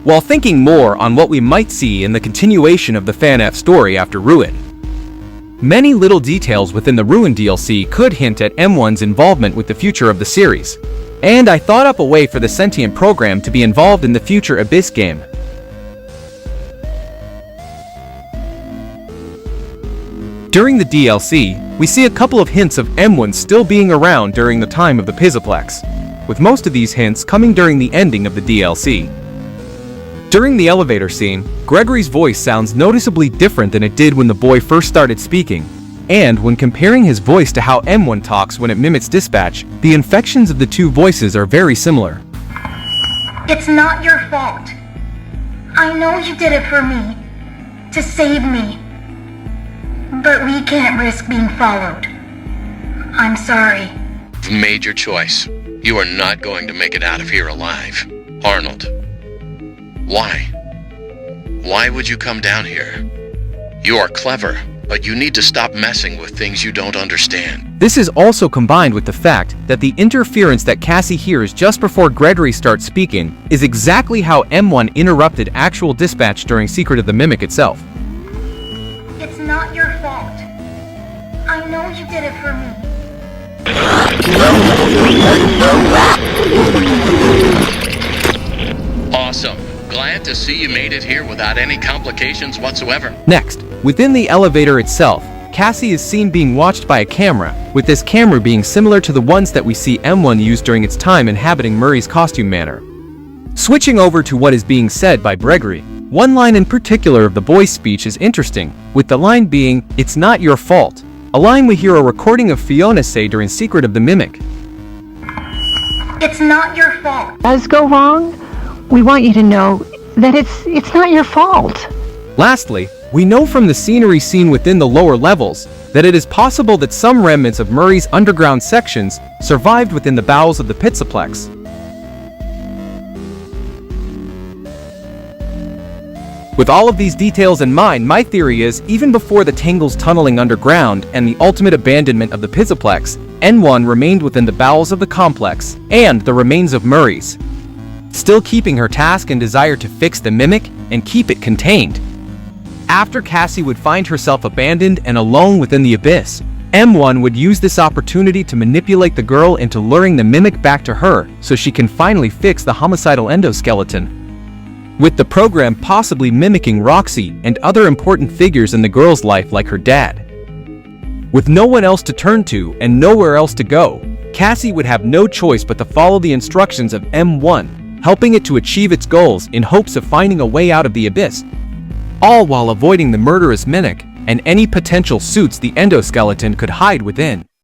while thinking more on what we might see in the continuation of the FNAF story after Ruin. Many little details within the Ruin DLC could hint at M1's involvement with the future of the series, and I thought up a way for the sentient program to be involved in the future Abyss game. During the DLC, we see a couple of hints of M1 still being around during the time of the Pizzaplex, with most of these hints coming during the ending of the DLC. During the elevator scene, Gregory's voice sounds noticeably different than it did when the boy first started speaking, and when comparing his voice to how M1 talks when it mimics dispatch, the inflections of the two voices are very similar. It's not your fault. I know you did it for me, to save me. But we can't risk being followed. I'm sorry. You've made your choice. You are not going to make it out of here alive. Arnold. Why? Why would you come down here? You are clever, but you need to stop messing with things you don't understand. This is also combined with the fact that the interference that Cassie hears just before Gregory starts speaking is exactly how M1 interrupted actual dispatch during Secret of the Mimic itself. It's not your fault. I know you did it for me. Awesome. Glad to see you made it here without any complications whatsoever. Next, within the elevator itself, Cassie is seen being watched by a camera, with this camera being similar to the ones that we see M1 use during its time inhabiting Murray's costume manor. Switching over to what is being said by Gregory, one line in particular of the boy's speech is interesting, with the line being, "It's not your fault," a line we hear a recording of Fiona say during Secret of the Mimic. It's not your fault. Does go wrong, we want you to know that it's not your fault. Lastly, we know from the scenery seen within the lower levels that it is possible that some remnants of Murray's underground sections survived within the bowels of the Pizzaplex. With all of these details in mind, my theory is, even before the Tangles tunneling underground and the ultimate abandonment of the Pizzaplex, N1 remained within the bowels of the complex and the remains of Murray's, still keeping her task and desire to fix the Mimic and keep it contained. After Cassie would find herself abandoned and alone within the Abyss, M1 would use this opportunity to manipulate the girl into luring the Mimic back to her so she can finally fix the homicidal endoskeleton, with the program possibly mimicking Roxy and other important figures in the girl's life like her dad. With no one else to turn to and nowhere else to go, Cassie would have no choice but to follow the instructions of M1, helping it to achieve its goals in hopes of finding a way out of the Abyss, all while avoiding the murderous Mimic and any potential suits the endoskeleton could hide within.